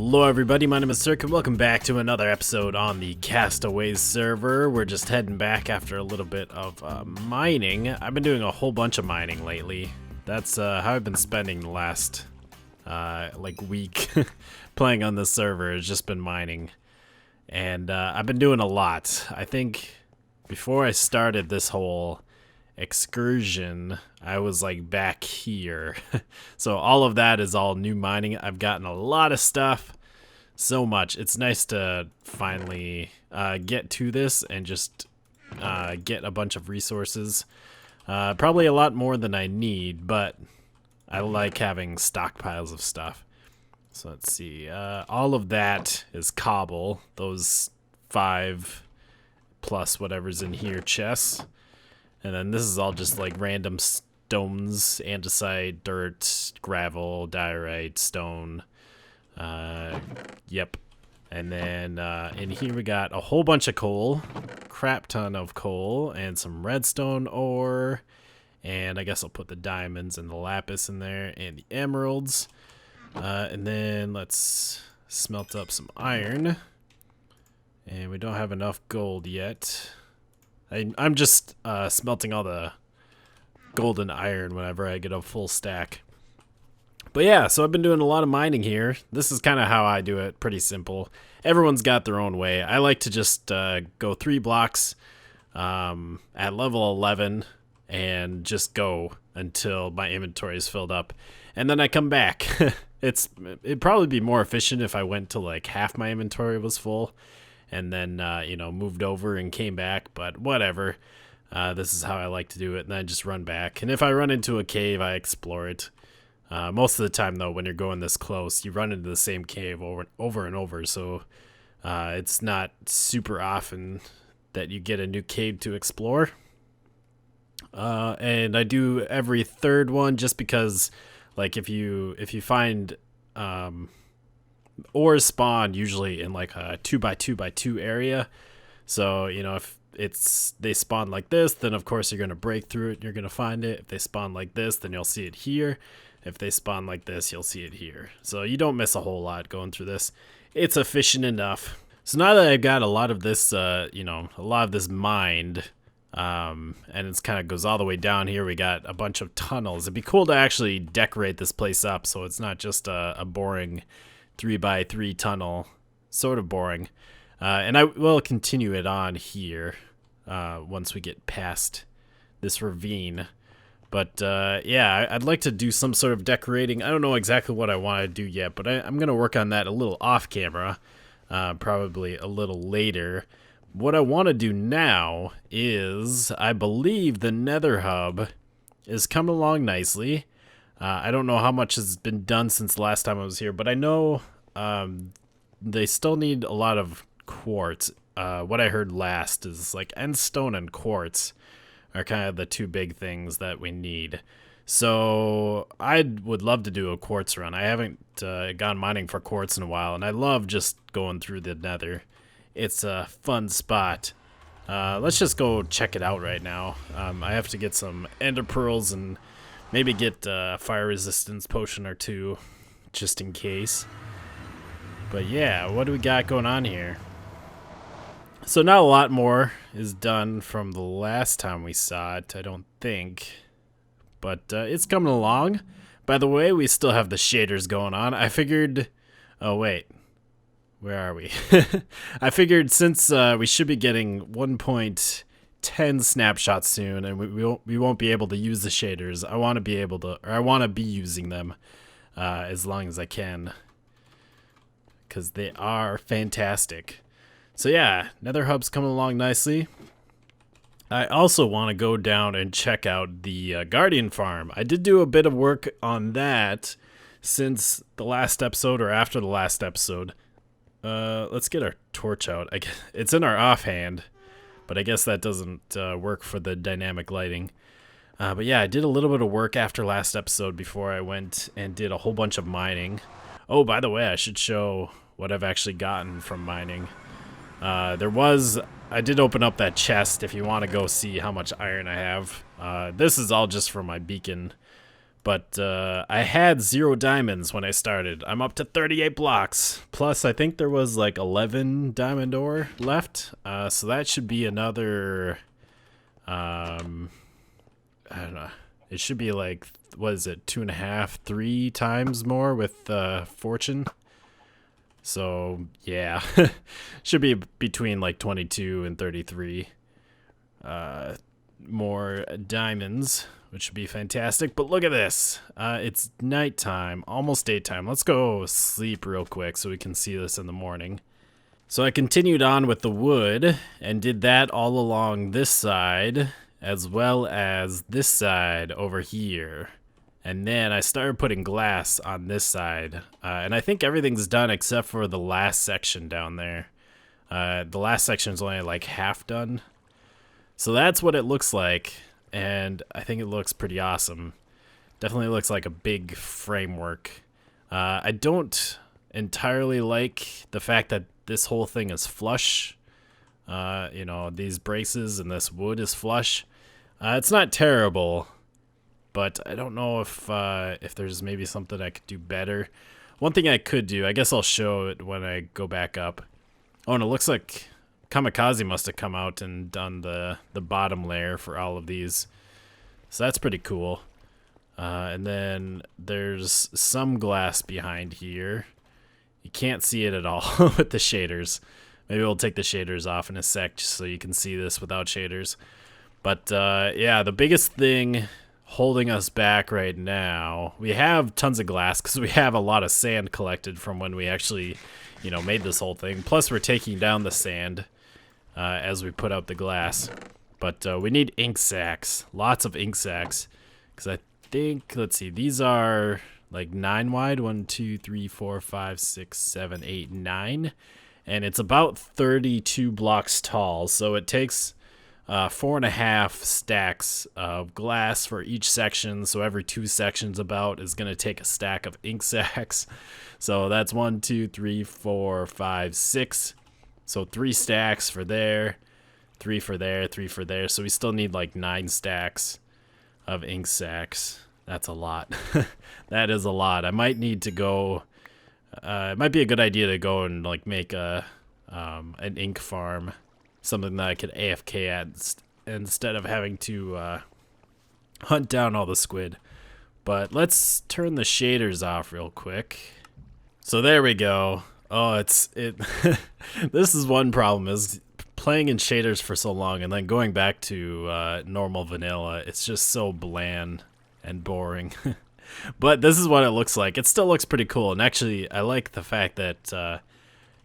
Hello everybody, my name is Cirque and welcome back to another episode on the Castaways server. We're just heading back after a little bit of mining. I've been doing a whole bunch of mining lately. That's how I've been spending the last week playing on this server. Has just been mining. And I've been doing a lot. I think before I started this whole excursion, I was like back here. So all of that is all new mining. I've gotten a lot of stuff, so much. It's nice to finally get to this and just get a bunch of resources. Probably a lot more than I need, but I like having stockpiles of stuff. So let's see, all of that is cobble, those 5 plus whatever's in here chests. And then this is all just like random stones, andesite, dirt, gravel, diorite, stone. Yep. And then in here we got a whole bunch of coal, crap ton of coal, and some redstone ore. And I guess I'll put the diamonds and the lapis in there, and the emeralds. And then let's smelt up some iron. And we don't have enough gold yet. I'm just smelting all the gold and iron whenever I get a full stack. But yeah, so I've been doing a lot of mining here. This is kind of how I do it, pretty simple. Everyone's got their own way. I like to just go 3 blocks at level 11 and just go until my inventory is filled up. And then I come back. It'd probably be more efficient if I went to like half my inventory was full. And then, moved over and came back, but whatever. This is how I like to do it, and then I just run back. And if I run into a cave, I explore it. Most of the time, though, when you're going this close, you run into the same cave over and over, so it's not super often that you get a new cave to explore. And I do every 3rd one just because, like, if you find... ores spawn usually in like a 2x2x2 area. So, if they spawn like this, then of course you're going to break through it and you're going to find it. If they spawn like this, then you'll see it here. If they spawn like this, you'll see it here. So you don't miss a whole lot going through this. It's efficient enough. So now that I've got a lot of this, a lot of this mined, and it's kind of goes all the way down here, we got a bunch of tunnels. It'd be cool to actually decorate this place up so it's not just a boring 3x3 tunnel, sort of boring. And I will continue it on here once we get past this ravine. But yeah, I'd like to do some sort of decorating. I don't know exactly what I want to do yet, but I'm going to work on that a little off camera, probably a little later. What I want to do now is, I believe the Nether hub is coming along nicely. I don't know how much has been done since the last time I was here, but I know they still need a lot of quartz. What I heard last is like endstone and quartz are kind of the 2 big things that we need. So I would love to do a quartz run. I haven't gone mining for quartz in a while, and I love just going through the Nether. It's a fun spot. Let's just go check it out right now. I have to get some ender pearls and maybe get a fire resistance potion or 2, just in case. But yeah, what do we got going on here? So not a lot more is done from the last time we saw it, I don't think. But it's coming along. By the way, we still have the shaders going on. I figured... Oh, wait. Where are we? I figured since we should be getting 1.10 snapshots soon, and we won't be able to use the shaders. I want to be able to, or I want to be using them as long as I can, because they are fantastic. So yeah, Nether hub's coming along nicely. I also want to go down and check out the Guardian farm. I did do a bit of work on that since the last episode, or after the last episode. Let's get our torch out. It's in our offhand, but I guess that doesn't work for the dynamic lighting. But yeah, I did a little bit of work after last episode before I went and did a whole bunch of mining. Oh, by the way, I should show what I've actually gotten from mining. I did open up that chest if you want to go see how much iron I have. This is all just for my beacon But I had 0 diamonds when I started. I'm up to 38 blocks. Plus, I think there was like 11 diamond ore left. So that should be another, I don't know. It should be like, what is it, 2.5, 3 times more with fortune. So yeah, should be between like 22 and 33 more diamonds, which would be fantastic. But look at this. It's nighttime, almost daytime. Let's go sleep real quick so we can see this in the morning. So I continued on with the wood and did that all along this side as well as this side over here. And then I started putting glass on this side. And I think everything's done except for the last section down there. The last section's only like half done. So that's what it looks like. And I think it looks pretty awesome. Definitely looks like a big framework. I don't entirely like the fact that this whole thing is flush. You know, these braces and this wood is flush. It's not terrible. But I don't know if there's maybe something I could do better. One thing I could do, I guess I'll show it when I go back up. Oh, and it looks like Kamikaze must have come out and done the bottom layer for all of these. So that's pretty cool. And then there's some glass behind here. You can't see it at all with the shaders. Maybe we'll take the shaders off in a sec just so you can see this without shaders. But yeah, the biggest thing holding us back right now, we have tons of glass because we have a lot of sand collected from when we actually, you know, made this whole thing. Plus we're taking down the sand as we put out the glass. But we need ink sacks, lots of ink sacks, because I think, let's see, these are like 9 wide, 1, 2, 3, 4, 5, 6, 7, 8, 9, and it's about 32 blocks tall. So it takes 4.5 stacks of glass for each section. So every 2 sections about is going to take a stack of ink sacks. So that's 1, 2, 3, 4, 5, 6. So 3 stacks for there, 3 for there, 3 for there. So we still need like 9 stacks of ink sacks. That's a lot. That is a lot. I might need to go. It might be a good idea to go and like make an ink farm. Something that I could AFK at instead of having to hunt down all the squid. But let's turn the shaders off real quick. So there we go. Oh, it. This is one problem, is playing in shaders for so long and then going back to normal vanilla. It's just so bland and boring. But this is what it looks like. It still looks pretty cool. And actually, I like the fact that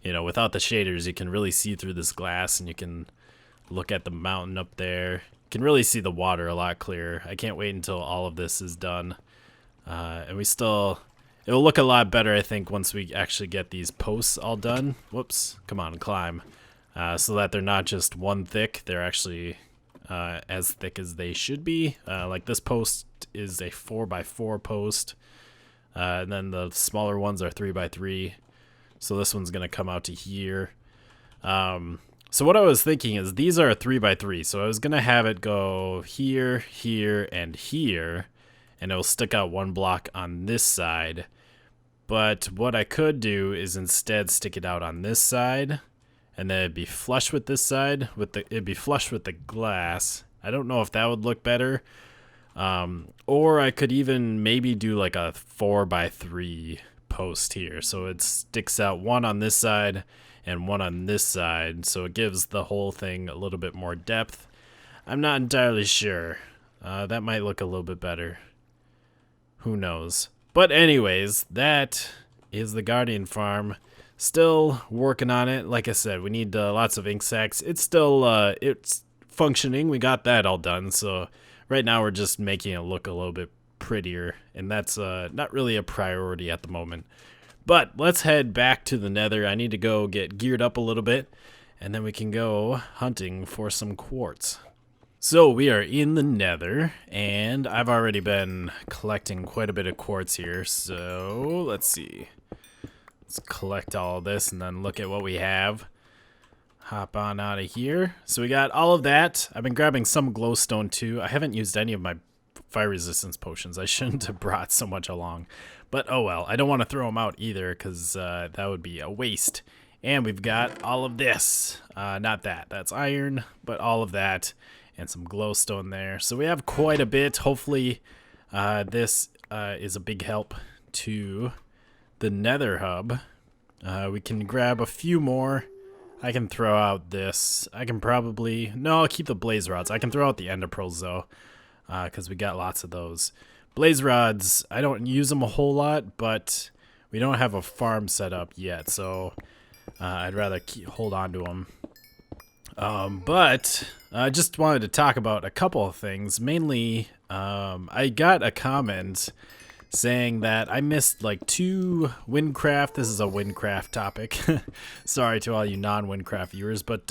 you know, without the shaders, you can really see through this glass and you can look at the mountain up there. You can really see the water a lot clearer. I can't wait until all of this is done. And it'll look a lot better, I think, once we actually get these posts all done. Whoops, come on, climb. So that they're not just one thick, they're actually as thick as they should be. Like this post is a 4x4 post. And then the smaller ones are 3x3. So this one's going to come out to here. So what I was thinking is these are 3x3. So I was going to have it go here, here, and here. And it will stick out 1 block on this side. But what I could do is instead stick it out on this side. And then it'd be flush with this side. It'd be flush with the glass. I don't know if that would look better. Or I could even maybe do like a 4x3 post here, so it sticks out 1 on this side and 1 on this side, so it gives the whole thing a little bit more depth. I'm not entirely sure. That might look a little bit better. Who knows? But anyways, that is the Guardian farm. Still working on it. Like I said, we need lots of ink sacks. It's still it's functioning. We got that all done, so right now we're just making it look a little bit prettier, and that's not really a priority at the moment. But let's head back to the Nether. I need to go get geared up a little bit, and then we can go hunting for some quartz. So we are in the Nether, and I've already been collecting quite a bit of quartz here. So let's see. Let's collect all of this and then look at what we have. Hop on out of here. So we got all of that. I've been grabbing some glowstone too. I haven't used any of my fire resistance potions. I shouldn't have brought so much along. But oh well, I don't want to throw them out either because that would be a waste. And we've got all of this. Not that. That's iron, but all of that. And some glowstone there. So we have quite a bit. Hopefully this is a big help to the Nether hub. We can grab a few more. I can throw out this. I can probably... No, I'll keep the blaze rods. I can throw out the ender pearls though, because we got lots of those. Blaze rods, I don't use them a whole lot, but we don't have a farm set up yet, so I'd rather hold on to them. But I just wanted to talk about a couple of things. Mainly, I got a comment saying that I missed like 2 Windcraft. This is a Windcraft topic. Sorry to all you non-Windcraft viewers, but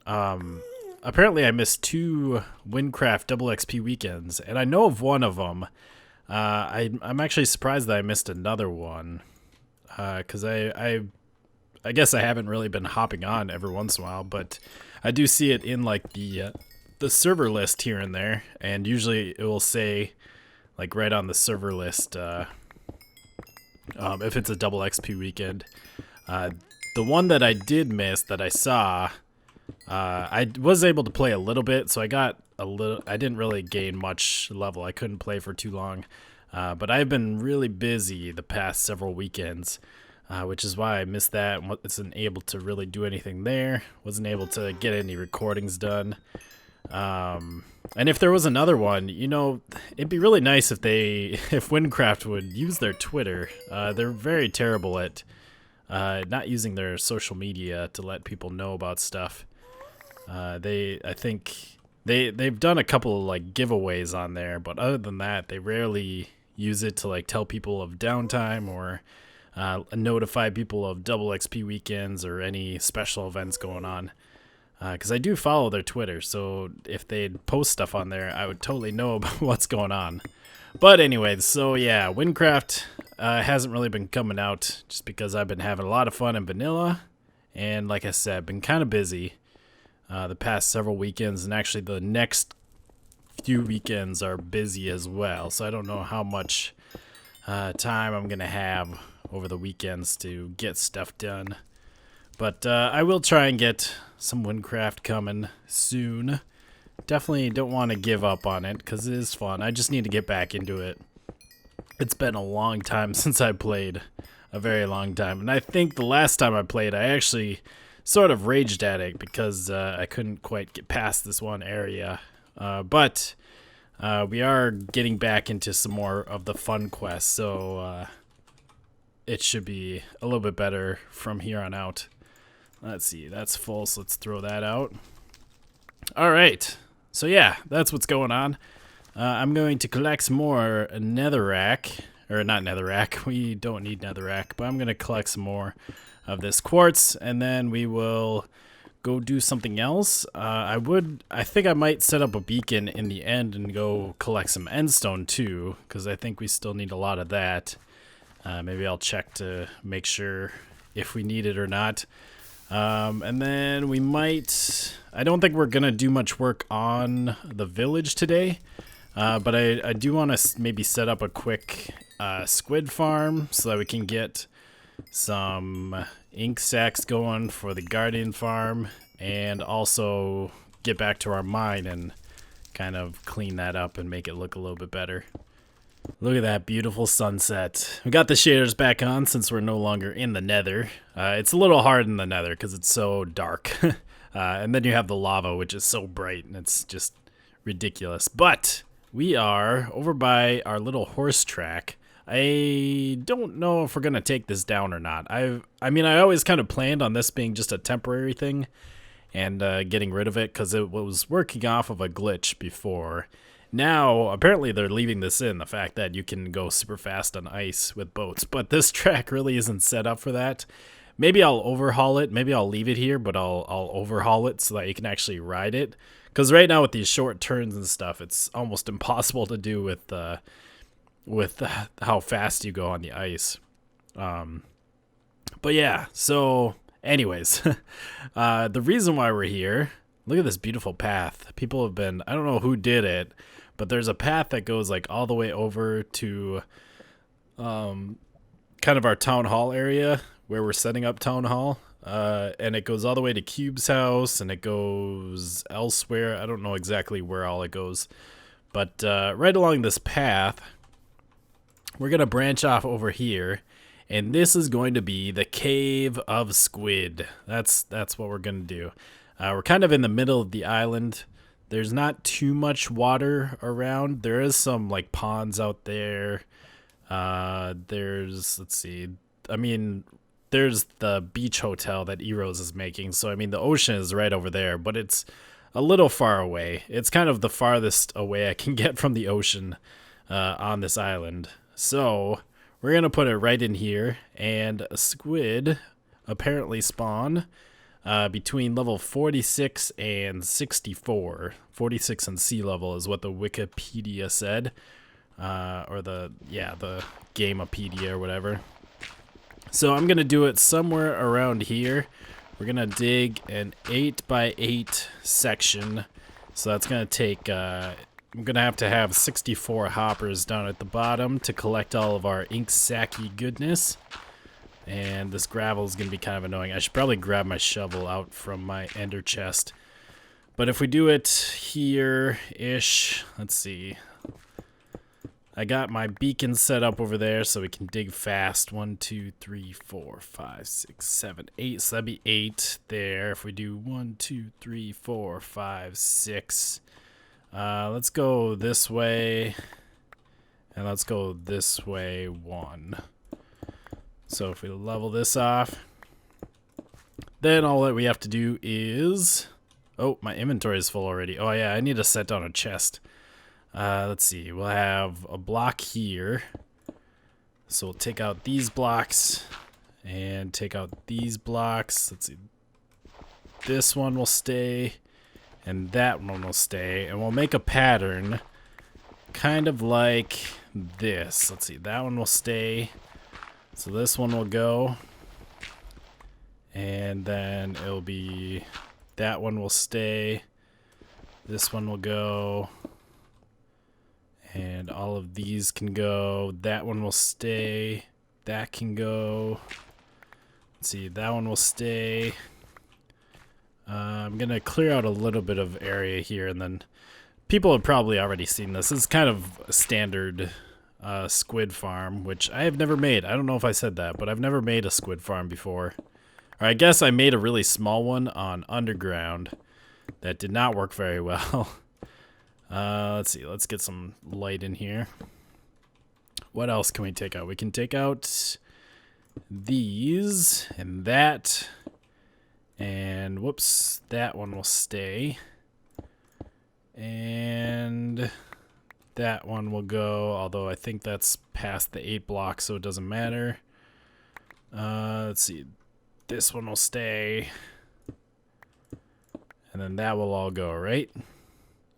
apparently I missed 2 Windcraft double XP weekends, and I know of one of them. I'm actually surprised that I missed another one, because I guess I haven't really been hopping on every once in a while, but I do see it in like the server list here and there, and usually it will say like right on the server list if it's a double XP weekend. The one that I did miss that I saw, I was able to play a little bit, so I got a little. I didn't really gain much level. I couldn't play for too long, but I've been really busy the past several weekends, which is why I missed that. Wasn't able to really do anything there. Wasn't able to get any recordings done. And if there was another one, you know, it'd be really nice if Windcraft would use their Twitter. They're very terrible at not using their social media to let people know about stuff. I think they've done a couple of like giveaways on there, but other than that, they rarely use it to like tell people of downtime or notify people of double XP weekends or any special events going on. Because I do follow their Twitter, so if they'd post stuff on there, I would totally know about what's going on. But anyways, so yeah, Windcraft hasn't really been coming out just because I've been having a lot of fun in vanilla. And like I said, been kind of busy the past several weekends, and actually the next few weekends are busy as well. So I don't know how much time I'm going to have over the weekends to get stuff done. But I will try and get some Windcraft coming soon. Definitely don't want to give up on it because it is fun. I just need to get back into it. It's been a long time since I played. A very long time. And I think the last time I played, I actually sort of raged at it because I couldn't quite get past this one area. But we are getting back into some more of the fun quests, so it should be a little bit better from here on out. Let's see, that's full, so let's throw that out. All right, so yeah, that's what's going on. I'm going to collect some more netherrack, or not netherrack, we don't need netherrack, but I'm going to collect some more of this quartz, and then we will go do something else. I think I might set up a beacon in the end and go collect some endstone too, because I think we still need a lot of that. Maybe I'll check to make sure if we need it or not. And then we might... I don't think we're going to do much work on the village today, but I do want to maybe set up a quick squid farm so that we can get some ink sacks going for the guardian farm, and also get back to our mine and kind of clean that up and make it look a little bit better. Look at that beautiful sunset. We got the shaders back on since we're no longer in the nether. It's a little hard in the nether because it's so dark. And then you have the lava, which is so bright, and it's just ridiculous. But we are over by our little horse track. I don't know if we're going to take this down or not. I mean, I always kind of planned on this being just a temporary thing and getting rid of it because it was working off of a glitch before. Now, apparently they're leaving this in, the fact that you can go super fast on ice with boats, but this track really isn't set up for that. Maybe I'll overhaul it. Maybe I'll leave it here, but I'll overhaul it so that you can actually ride it. Because right now with these short turns and stuff, it's almost impossible to do with how fast you go on the ice. But yeah, so anyways, the reason why we're here, look at this beautiful path. People have been, I don't know who did it, but there's a path that goes like all the way over to kind of our town hall area where we're setting up town hall. And it goes all the way to Cube's house, and it goes elsewhere. I don't know exactly where all it goes. But right along this path, we're going to branch off over here. And this is going to be the Cave of Squid. That's what we're going to do. We're kind of in the middle of the island. There's not too much water around. There is some like ponds out there. There's, let's see. I mean, there's the beach hotel that Eros is making. So, I mean, the ocean is right over there, but it's a little far away. It's kind of the farthest away I can get from the ocean on this island. So, we're going to put it right in here. And squid apparently spawn between level 46 and 64. 46 and sea level is what the Wikipedia said. Or the Gamepedia or whatever. So I'm going to do it somewhere around here. We're going to dig an 8x8 section. So that's going to take, I'm going to have 64 hoppers down at the bottom to collect all of our ink sacky goodness. And this gravel is going to be kind of annoying. I should probably grab my shovel out from my ender chest. But if we do it here-ish, let's see. I got my beacon set up over there so we can dig fast. 1, 2, 3, 4, 5, 6, 7, 8. So that'd be 8 there. If we do 1, 2, 3, 4, 5, 6. Let's go this way. And let's go this way 1. So if we level this off, then all that we have to do is... Oh, my inventory is full already. Oh yeah, I need to set down a chest. Let's see, we'll have a block here. So we'll take out these blocks and take out these blocks. Let's see. This one will stay and that one will stay. And we'll make a pattern kind of like this. Let's see, that one will stay. So this one will go. And then it'll be, that one will stay. This one will go. And all of these can go. That one will stay. That can go. Let's see, that one will stay. I'm going to clear out a little bit of area here, and then people have probably already seen this. This is kind of a standard squid farm, which I have never made. I don't know if I said that, but I've never made a squid farm before. Or I guess I made a really small one on underground that did not work very well. Let's see, let's get some light in here. What else can we take out? We can take out these and that. And whoops, that one will stay. And that one will go, although I think that's past the 8 blocks, so it doesn't matter. Let's see, this one will stay. And then that will all go, right?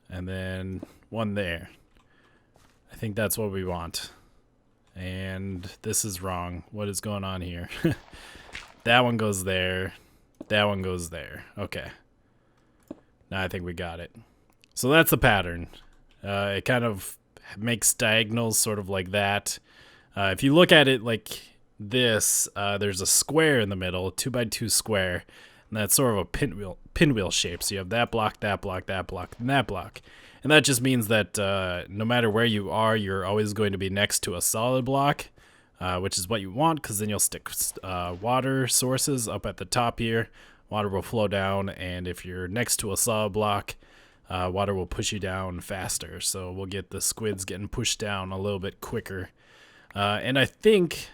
And then one there. I think that's what we want. And this is wrong. What is going on here? That one goes there. That one goes there. Okay. Now I think we got it. So that's the pattern. It kind of makes diagonals sort of like that. If you look at it like this, there's a square in the middle, a 2x2 square. And that's sort of a pinwheel shape. So you have that block, that block, that block, and that block. And that just means that no matter where you are, you're always going to be next to a solid block, which is what you want, because then you'll stick water sources up at the top here. Water will flow down, and if you're next to a solid block, water will push you down faster. So we'll get the squids getting pushed down a little bit quicker. And I think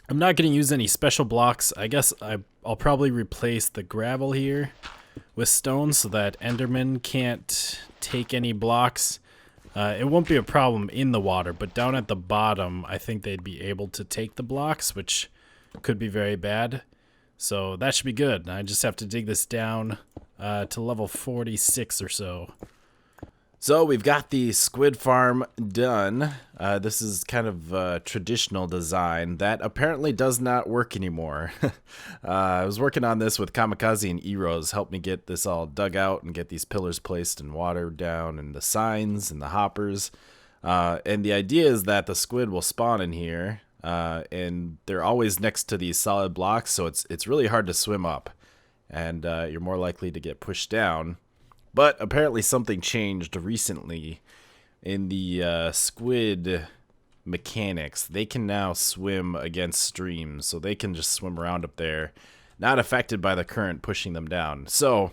I'm not going to use any special blocks. I guess I'll probably replace the gravel here with stone so that Enderman can't take any blocks. It won't be a problem in the water, but down at the bottom, I think they'd be able to take the blocks, which could be very bad. So that should be good. I just have to dig this down to level 46 or so. So we've got the squid farm done. This is kind of a traditional design that apparently does not work anymore. I was working on this with Kamikaze and Eros, helped me get this all dug out and get these pillars placed and water down and the signs and the hoppers. And the idea is that the squid will spawn in here, and they're always next to these solid blocks, so it's really hard to swim up, and you're more likely to get pushed down. But apparently something changed recently in the squid mechanics. They can now swim against streams, so they can just swim around up there, not affected by the current pushing them down. So,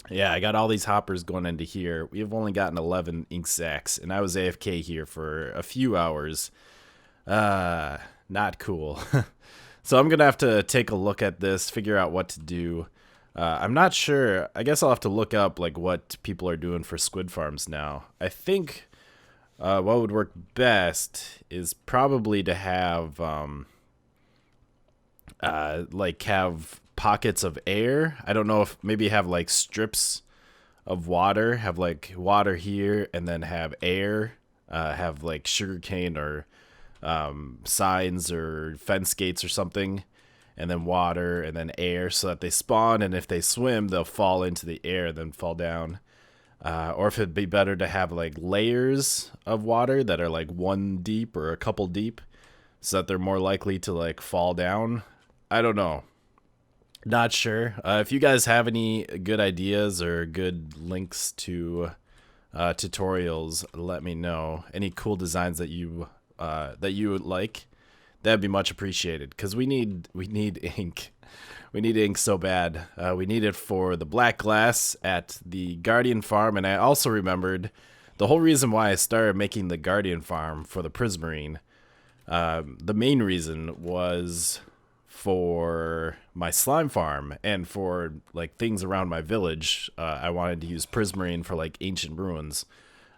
yeah, I got all these hoppers going into here. We've only gotten 11 ink sacs, and I was AFK here for a few hours. Not cool. So I'm going to have to take a look at this, figure out what to do. I'm not sure. I guess I'll have to look up like what people are doing for squid farms now. I think what would work best is probably to have have pockets of air. I don't know if maybe have like strips of water, have like water here, and then have air, have like sugarcane or signs or fence gates or something. And then water, and then air, so that they spawn, and if they swim, they'll fall into the air, then fall down. Or if it'd be better to have, like, layers of water that are, like, one deep or a couple deep, so that they're more likely to, like, fall down. I don't know. Not sure. If you guys have any good ideas or good links to tutorials, let me know. Any cool designs that you would like. That'd be much appreciated, because we need ink. We need ink so bad. We need it for the black glass at the Guardian farm, and I also remembered the whole reason why I started making the Guardian farm for the Prismarine. The main reason was for my slime farm and for like things around my village. I wanted to use Prismarine for like ancient ruins,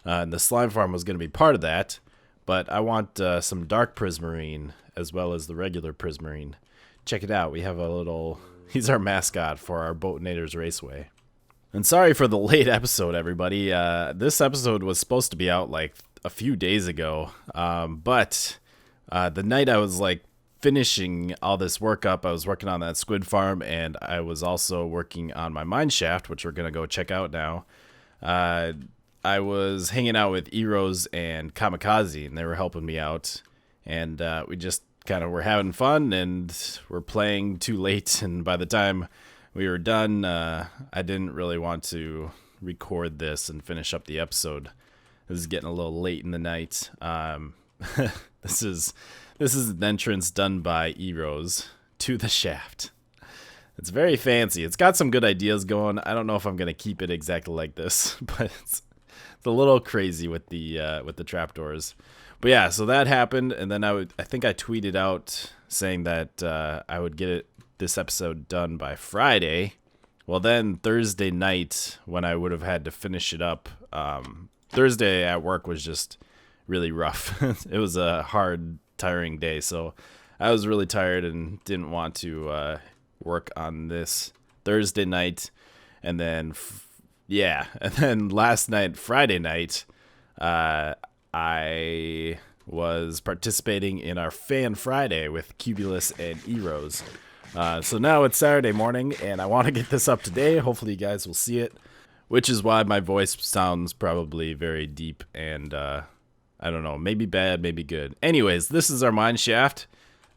and the slime farm was going to be part of that. But I want some dark Prismarine as well as the regular Prismarine. Check it out. We have a little... He's our mascot for our Boatnators Raceway. And sorry for the late episode, everybody. This episode was supposed to be out like a few days ago. But the night I was like finishing all this work up, I was working on that squid farm, and I was also working on my Mineshaft, which we're going to go check out now. I was hanging out with Eros and Kamikaze, and they were helping me out. And we just kind of were having fun, and we're playing too late. And by the time we were done, I didn't really want to record this and finish up the episode. This is getting a little late in the night. This is an entrance done by Eros to the shaft. It's very fancy. It's got some good ideas going. I don't know if I'm gonna keep it exactly like this, but it's a little crazy with the trapdoors. But yeah, so that happened, and then I think I tweeted out saying that I would get this episode done by Friday. Well, then Thursday night, when I would have had to finish it up, Thursday at work was just really rough. It was a hard, tiring day, so I was really tired and didn't want to work on this Thursday night. And then, and then last night, Friday night, I was participating in our Fan Friday with Cubulous and Eros. So now it's Saturday morning, and I want to get this up today. Hopefully you guys will see it, which is why my voice sounds probably very deep and, I don't know, maybe bad, maybe good. Anyways, this is our Mineshaft.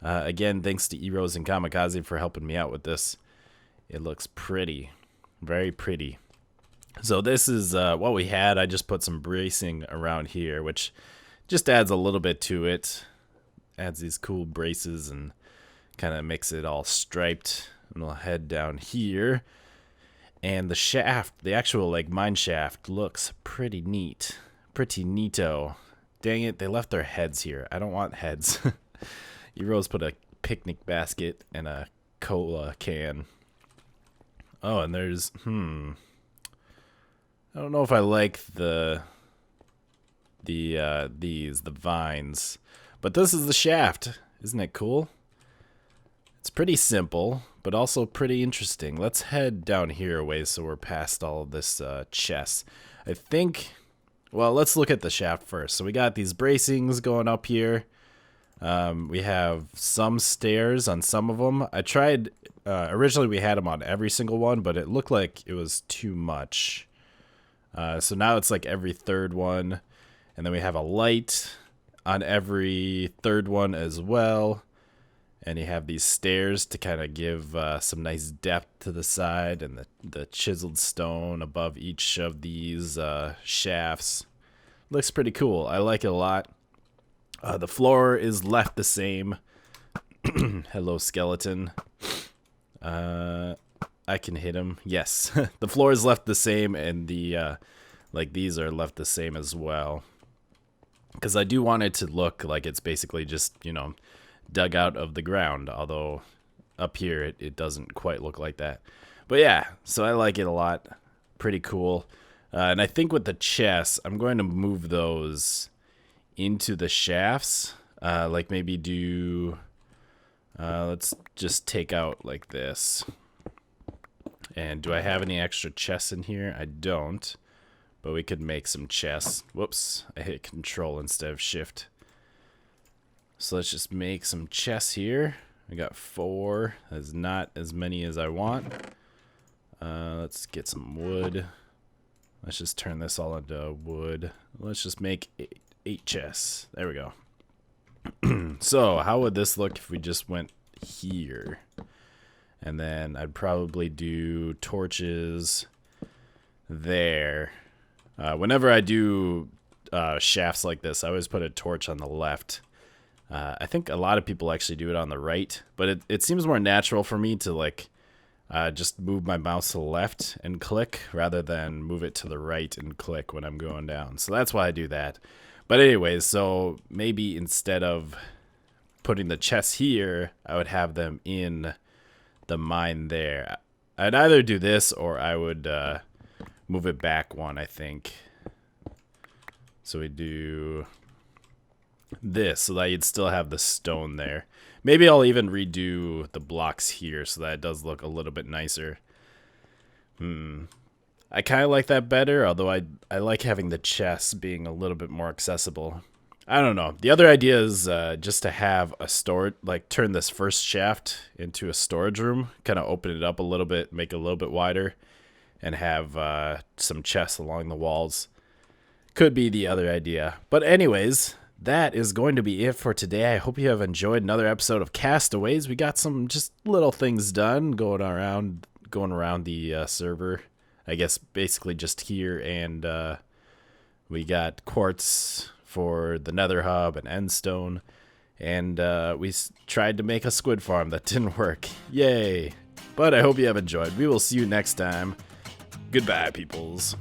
Again, thanks to Eros and Kamikaze for helping me out with this. It looks pretty, very pretty. So this is what we had. I just put some bracing around here, which just adds a little bit to it. Adds these cool braces and kind of makes it all striped. And we'll head down here. And the shaft, the actual like mine shaft, looks pretty neat. Pretty neato. Dang it, they left their heads here. I don't want heads. Eros put a picnic basket and a cola can. Oh, and there's, I don't know if I like the vines, but this is the shaft. Isn't it cool? It's pretty simple, but also pretty interesting. Let's head down here a ways so we're past all of this chest. I think Well, let's look at the shaft first. So we got these bracings going up here. We have some stairs on some of them. I tried, originally we had them on every single one, but it looked like it was too much. So now it's like every third one. And then we have a light on every third one as well. And you have these stairs to kind of give some nice depth to the side, and the chiseled stone above each of these shafts. Looks pretty cool. I like it a lot. The floor is left the same. Hello, skeleton. I can hit him. Yes. The floor is left the same, and the like these are left the same as well. Because I do want it to look like it's basically just, you know, dug out of the ground, although up here it doesn't quite look like that. But yeah, so I like it a lot. Pretty cool. And I think with the chests, I'm going to move those into the shafts. Like maybe do, let's just take out like this. And do I have any extra chests in here? I don't, but we could make some chests. Whoops, I hit control instead of shift. So let's just make some chests here. I got 4. That's not as many as I want. Let's get some wood. Let's just turn this all into wood. Let's just make 8 chests. There we go. So how would this look if we just went here? And then I'd probably do torches there. Whenever I do shafts like this, I always put a torch on the left. I think a lot of people actually do it on the right, but it seems more natural for me to like just move my mouse to the left and click rather than move it to the right and click when I'm going down. So that's why I do that. But anyways, so maybe instead of putting the chests here, I would have them in the mine there. I'd either do this or I would move it back one, I think. So we do this so that you'd still have the stone there. Maybe I'll even redo the blocks here so that it does look a little bit nicer. I kind of like that better, although I like having the chests being a little bit more accessible. I don't know. The other idea is just to have a storage, like turn this first shaft into a storage room, kind of open it up a little bit, make it a little bit wider, and have some chests along the walls. Could be the other idea. But anyways, that is going to be it for today. I hope you have enjoyed another episode of Castaways. We got some just little things done going around the server. I guess basically just here, and we got quartz for the Nether hub and endstone, and we tried to make a squid farm that didn't work. Yay! But I hope you have enjoyed. We will see you next time. Goodbye, peoples.